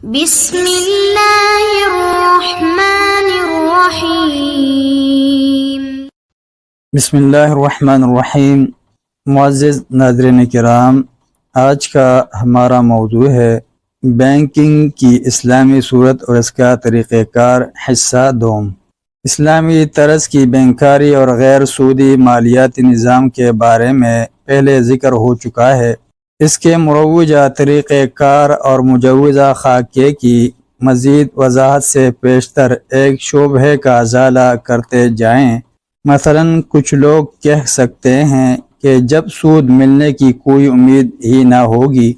بسم اللہ الرحمن الرحیم۔ بسم اللہ الرحمن الرحیم۔ معزز ناظرین کرام، آج کا ہمارا موضوع ہے بینکنگ کی اسلامی صورت اور اس کا طریقہ کار، حصہ دوم۔ اسلامی طرز کی بینکاری اور غیر سودی مالیاتی نظام کے بارے میں پہلے ذکر ہو چکا ہے۔ اس کے مروجہ طریقہ کار اور مجوزہ خاکے کی مزید وضاحت سے پیشتر ایک شبہے کا ازالہ کرتے جائیں۔ مثلا کچھ لوگ کہہ سکتے ہیں کہ جب سود ملنے کی کوئی امید ہی نہ ہوگی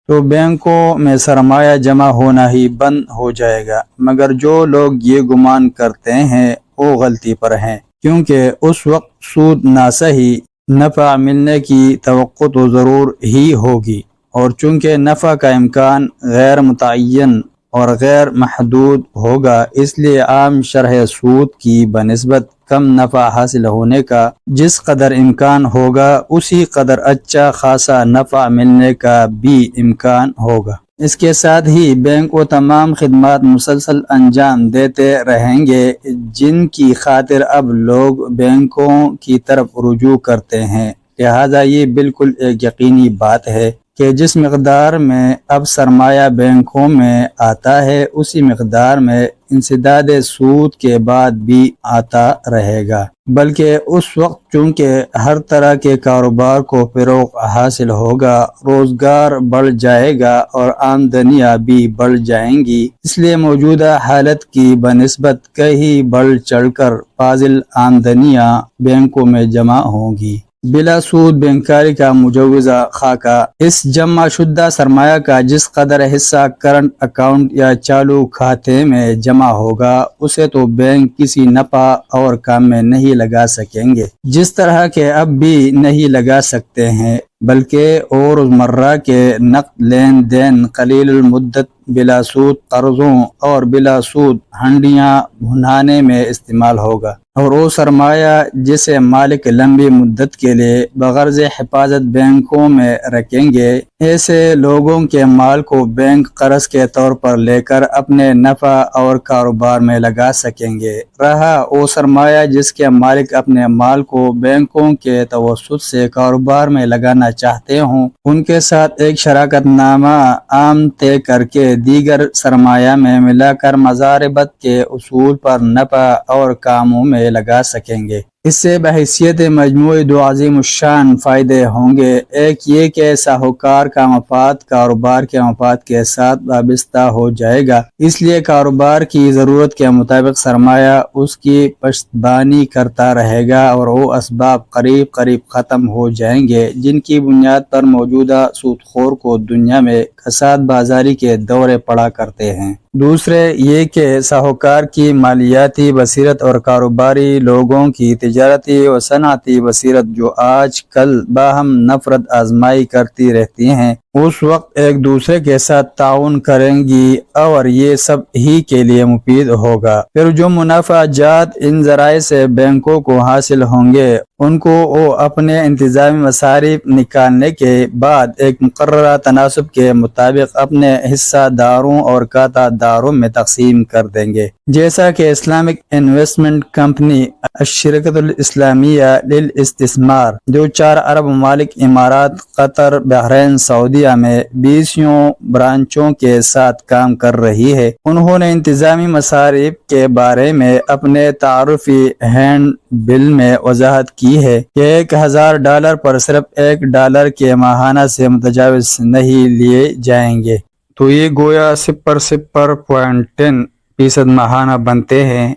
تو بینکوں میں سرمایہ جمع ہونا ہی بند ہو جائے گا، مگر جو لوگ یہ گمان کرتے ہیں وہ غلطی پر ہیں، کیونکہ اس وقت سود نہ صحیح نفع ملنے کی توقع تو ضرور ہی ہوگی، اور چونکہ نفع کا امکان غیر متعین اور غیر محدود ہوگا، اس لیے عام شرح سود کی بنسبت کم نفع حاصل ہونے کا جس قدر امکان ہوگا، اسی قدر اچھا خاصا نفع ملنے کا بھی امکان ہوگا۔ اس کے ساتھ ہی بینک وہ تمام خدمات مسلسل انجام دیتے رہیں گے جن کی خاطر اب لوگ بینکوں کی طرف رجوع کرتے ہیں۔ لہذا یہ بالکل ایک یقینی بات ہے کہ جس مقدار میں اب سرمایہ بینکوں میں آتا ہے، اسی مقدار میں انسداد سود کے بعد بھی آتا رہے گا، بلکہ اس وقت چونکہ ہر طرح کے کاروبار کو فروغ حاصل ہوگا، روزگار بڑھ جائے گا اور آمدنیاں بھی بڑھ جائیں گی، اس لیے موجودہ حالت کی بنسبت کہیں بڑھ چڑھ کر فاضل آمدنیاں بینکوں میں جمع ہوں گی۔ بلا سود بینکاری کا مجوزہ خاکہ، اس جمع شدہ سرمایہ کا جس قدر حصہ کرنٹ اکاؤنٹ یا چالو کھاتے میں جمع ہوگا، اسے تو بینک کسی نفع اور کام میں نہیں لگا سکیں گے، جس طرح کے اب بھی نہیں لگا سکتے ہیں، بلکہ اور روزمرہ کے نقد لین دین، قلیل المدت بلا سود قرضوں اور بلا سود ہنڈیاں بھنانے میں استعمال ہوگا، اور وہ سرمایہ جسے مالک لمبی مدت کے لیے بغرض حفاظت بینکوں میں رکھیں گے، ایسے لوگوں کے مال کو بینک قرض کے طور پر لے کر اپنے نفع اور کاروبار میں لگا سکیں گے۔ رہا وہ سرمایہ جس کے مالک اپنے مال کو بینکوں کے توسط سے کاروبار میں لگانا چاہتے ہوں، ان کے ساتھ ایک شراکت نامہ عام طے کر کے دیگر سرمایہ میں ملا کر مضاربت کے اصول پر نفع اور کاموں میں لگا سکیں گے۔ اس سے بحیثیت مجموعی دو عظیم الشان فائدے ہوں گے۔ ایک یہ کہ ساہوکار کا مفاد کاروبار کے مفاد کے ساتھ وابستہ ہو جائے گا، اس لیے کاروبار کی ضرورت کے مطابق سرمایہ اس کی پشتبانی کرتا رہے گا، اور وہ اسباب قریب قریب ختم ہو جائیں گے جن کی بنیاد پر موجودہ سود خور کو دنیا میں کساد بازاری کے دورے پڑا کرتے ہیں۔ دوسرے یہ کہ ساہوکار کی مالیاتی بصیرت اور کاروباری لوگوں کی تجارتی و صنعتی بصیرت جو آج کل باہم نفرت آزمائی کرتی رہتی ہیں، اس وقت ایک دوسرے کے ساتھ تعاون کریں گی، اور یہ سب ہی کے لیے مفید ہوگا۔ پھر جو منافع جات ان ذرائع سے بینکوں کو حاصل ہوں گے، ان کو وہ اپنے انتظامی مصارف نکالنے کے بعد ایک مقررہ تناسب کے مطابق اپنے حصہ داروں اور کھاتہ داروں میں تقسیم کر دیں گے، جیسا کہ اسلامک انویسٹمنٹ کمپنی الشرکۃ الاسلامیہ للاستثمار جو 4 عرب ممالک امارات، قطر، بحرین، سعودیہ میں 20 برانچوں کے ساتھ کام کر رہی ہے، انہوں نے انتظامی مصارف کے بارے میں اپنے تعارفی ہینڈ بل میں وضاحت کی ہے کہ $1000 پر صرف $1 کے ماہانہ سے متجاوز نہیں لیے جائیں گے، تو یہ گویا 0.10% ماہانہ بنتے ہیں،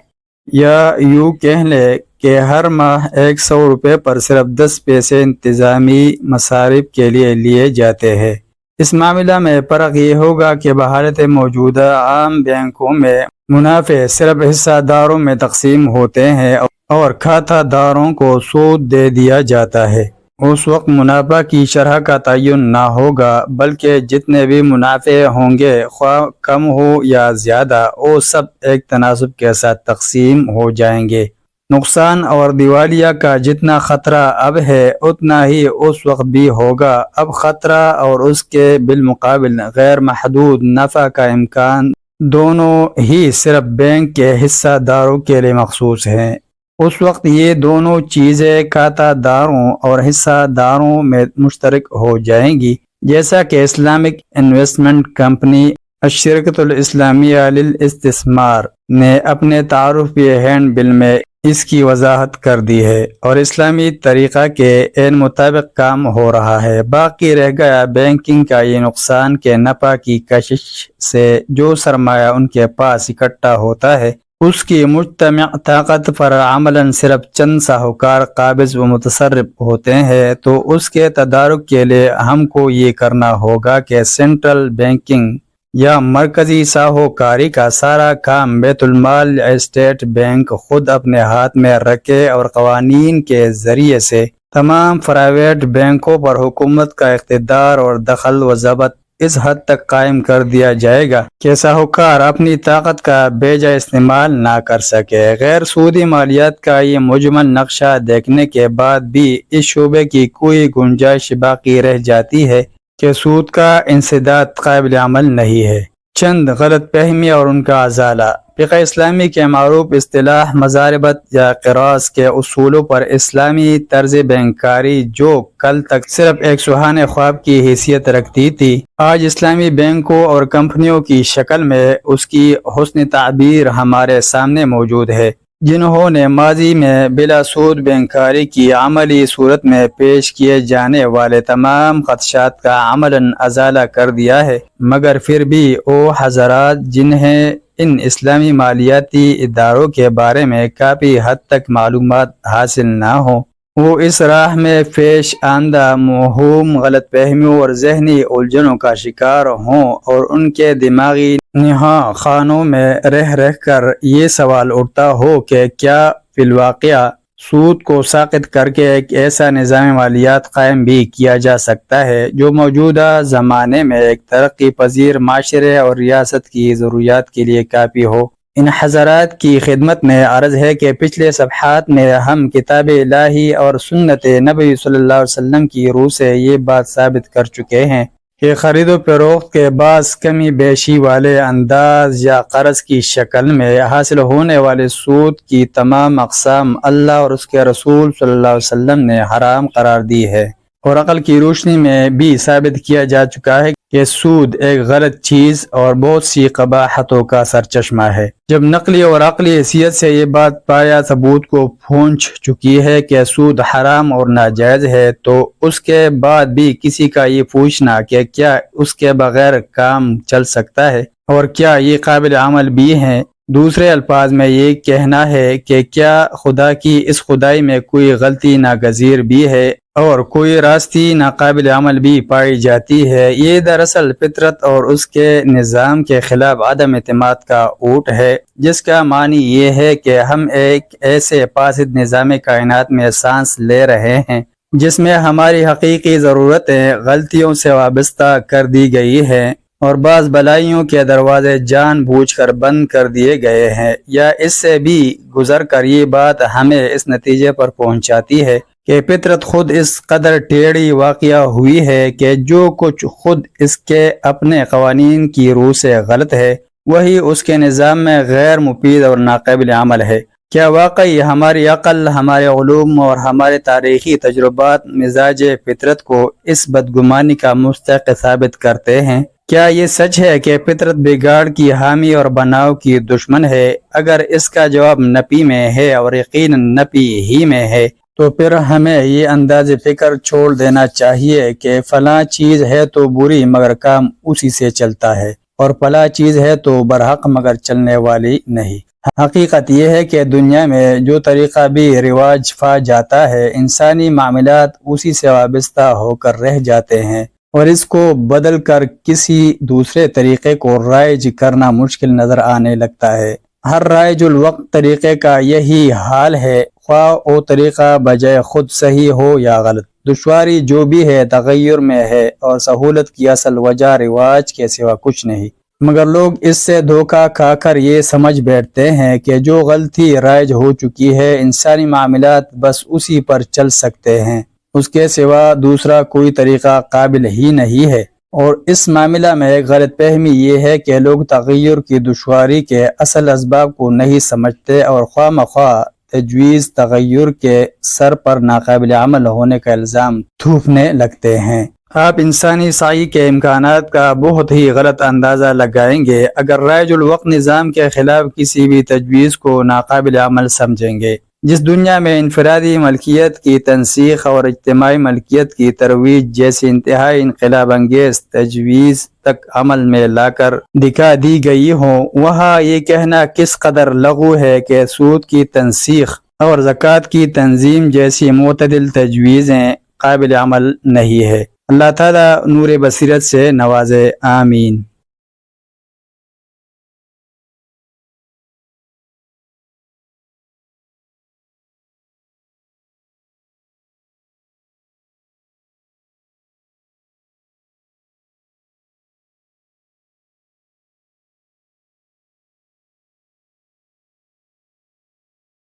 یا یوں کہہ لیں کہ ہر ماہ $100 پر صرف 10 پیسے انتظامی مصارف کے لیے جاتے ہیں۔ اس معاملہ میں فرق یہ ہوگا کہ بحالت موجودہ عام بینکوں میں منافع صرف حصہ داروں میں تقسیم ہوتے ہیں اور کھاتہ داروں کو سود دے دیا جاتا ہے۔ اس وقت منافع کی شرح کا تعین نہ ہوگا، بلکہ جتنے بھی منافع ہوں گے، خواہ کم ہو یا زیادہ، وہ سب ایک تناسب کے ساتھ تقسیم ہو جائیں گے۔ نقصان اور دیوالیہ کا جتنا خطرہ اب ہے اتنا ہی اس وقت بھی ہوگا۔ اب خطرہ اور اس کے بالمقابل غیر محدود نفع کا امکان دونوں ہی صرف بینک کے حصہ داروں کے لیے مخصوص ہیں۔ اس وقت یہ دونوں چیزیں کھاتہ داروں اور حصہ داروں میں مشترک ہو جائیں گی، جیسا کہ اسلامک انویسٹمنٹ کمپنی الشرکۃ الاسلامیہ للاستثمار نے اپنے تعارفی ہینڈ بل میں اس کی وضاحت کر دی ہے، اور اسلامی طریقہ کے عین مطابق کام ہو رہا ہے۔ باقی رہ گیا بینکنگ کا یہ نقصان کہ نفع کی کشش سے جو سرمایہ ان کے پاس اکٹھا ہوتا ہے اس کی مجتمع طاقت پر عملاً صرف چند ساہوکار قابض و متصرف ہوتے ہیں، تو اس کے تدارک کے لیے ہم کو یہ کرنا ہوگا کہ سینٹرل بینکنگ یا مرکزی ساہوکاری کا سارا کام بیت المال یا اسٹیٹ بینک خود اپنے ہاتھ میں رکھے، اور قوانین کے ذریعے سے تمام پرائیویٹ بینکوں پر حکومت کا اقتدار اور دخل و ضبط اس حد تک قائم کر دیا جائے گا کہ ساہوکار اپنی طاقت کا بے جا استعمال نہ کر سکے۔ غیر سودی مالیات کا یہ مجمل نقشہ دیکھنے کے بعد بھی اس شعبے کی کوئی گنجائش باقی رہ جاتی ہے کہ سود کا انسداد قابل عمل نہیں ہے۔ چند غلط فہمی اور ان کا ازالہ۔ فقہ اسلامی کے معروف اصطلاح مضاربت یا قراض کے اصولوں پر اسلامی طرز بینکاری جو کل تک صرف ایک سہانے خواب کی حیثیت رکھتی تھی، آج اسلامی بینکوں اور کمپنیوں کی شکل میں اس کی حسن تعبیر ہمارے سامنے موجود ہے، جنہوں نے ماضی میں بلا سود بینکاری کی عملی صورت میں پیش کیے جانے والے تمام خدشات کا عملاً ازالہ کر دیا ہے۔ مگر پھر بھی وہ حضرات جنہیں ان اسلامی مالیاتی اداروں کے بارے میں کافی حد تک معلومات حاصل نہ ہوں، وہ اس راہ میں پیش آندہ موہوم غلط فہمیوں اور ذہنی الجھنوں کا شکار ہوں، اور ان کے دماغی نہاں خانوں میں رہ کر یہ سوال اٹھتا ہو کہ کیا فی الواقع سود کو ساقط کر کے ایک ایسا نظام مالیات قائم بھی کیا جا سکتا ہے جو موجودہ زمانے میں ایک ترقی پذیر معاشرے اور ریاست کی ضروریات کے لیے کافی ہو۔ ان حضرات کی خدمت میں عرض ہے کہ پچھلے صفحات میں ہم کتاب الہی اور سنت نبی صلی اللہ علیہ وسلم کی روح سے یہ بات ثابت کر چکے ہیں کہ خرید و فروخت کے بعض کمی بیشی والے انداز یا قرض کی شکل میں حاصل ہونے والے سود کی تمام اقسام اللہ اور اس کے رسول صلی اللہ علیہ وسلم نے حرام قرار دی ہے، اور عقل کی روشنی میں بھی ثابت کیا جا چکا ہے کہ سود ایک غلط چیز اور بہت سی قباحتوں کا سرچشمہ ہے۔ جب نقلی اور عقلی حیثیت سے یہ بات پایا ثبوت کو پہنچ چکی ہے کہ سود حرام اور ناجائز ہے، تو اس کے بعد بھی کسی کا یہ پوچھنا کہ کیا اس کے بغیر کام چل سکتا ہے اور کیا یہ قابل عمل بھی ہے، دوسرے الفاظ میں یہ کہنا ہے کہ کیا خدا کی اس خدائی میں کوئی غلطی ناگزیر بھی ہے اور کوئی راستی ناقابل عمل بھی پائی جاتی ہے، یہ دراصل فطرت اور اس کے نظام کے خلاف عدم اعتماد کا اوٹ ہے، جس کا معنی یہ ہے کہ ہم ایک ایسے فاسد نظام کائنات میں سانس لے رہے ہیں جس میں ہماری حقیقی ضرورتیں غلطیوں سے وابستہ کر دی گئی ہیں، اور بعض بلائیوں کے دروازے جان بوجھ کر بند کر دیے گئے ہیں، یا اس سے بھی گزر کر یہ بات ہمیں اس نتیجے پر پہنچاتی ہے کہ فطرت خود اس قدر ٹیڑھی واقع ہوئی ہے کہ جو کچھ خود اس کے اپنے قوانین کی روح سے غلط ہے وہی اس کے نظام میں غیر مفید اور ناقابل عمل ہے۔ کیا واقعی ہماری عقل، ہمارے علوم اور ہمارے تاریخی تجربات مزاج فطرت کو اس بدگمانی کا مستحق ثابت کرتے ہیں؟ کیا یہ سچ ہے کہ فطرت بگاڑ کی حامی اور بناؤ کی دشمن ہے؟ اگر اس کا جواب نفی میں ہے اور یقیناً نفی ہی میں ہے، تو پھر ہمیں یہ انداز فکر چھوڑ دینا چاہیے کہ فلاں چیز ہے تو بری مگر کام اسی سے چلتا ہے، اور فلاں چیز ہے تو برحق مگر چلنے والی نہیں۔ حقیقت یہ ہے کہ دنیا میں جو طریقہ بھی رواج پا جاتا ہے، انسانی معاملات اسی سے وابستہ ہو کر رہ جاتے ہیں، اور اس کو بدل کر کسی دوسرے طریقے کو رائج کرنا مشکل نظر آنے لگتا ہے۔ ہر رائج الوقت طریقے کا یہی حال ہے، خواہ وہ طریقہ بجائے خود صحیح ہو یا غلط۔ دشواری جو بھی ہے تغیر میں ہے، اور سہولت کی اصل وجہ رواج کے سوا کچھ نہیں۔ مگر لوگ اس سے دھوکہ کھا کر یہ سمجھ بیٹھتے ہیں کہ جو غلطی رائج ہو چکی ہے انسانی معاملات بس اسی پر چل سکتے ہیں، اس کے سوا دوسرا کوئی طریقہ قابل ہی نہیں ہے۔ اور اس معاملہ میں ایک غلط فہمی یہ ہے کہ لوگ تغیر کی دشواری کے اصل اسباب کو نہیں سمجھتے اور خواہ مخواہ تجویز تغیر کے سر پر ناقابل عمل ہونے کا الزام تھوپنے لگتے ہیں۔ آپ انسانی سعی کے امکانات کا بہت ہی غلط اندازہ لگائیں گے اگر رائج الوقت نظام کے خلاف کسی بھی تجویز کو ناقابل عمل سمجھیں گے۔ جس دنیا میں انفرادی ملکیت کی تنسیخ اور اجتماعی ملکیت کی ترویج جیسی انتہائی انقلاب انگیز تجویز تک عمل میں لا کر دکھا دی گئی ہوں، وہاں یہ کہنا کس قدر لغو ہے کہ سود کی تنسیخ اور زکوٰۃ کی تنظیم جیسی معتدل تجویزیں قابل عمل نہیں ہے۔ اللہ تعالیٰ نور بصیرت سے نوازے، آمین۔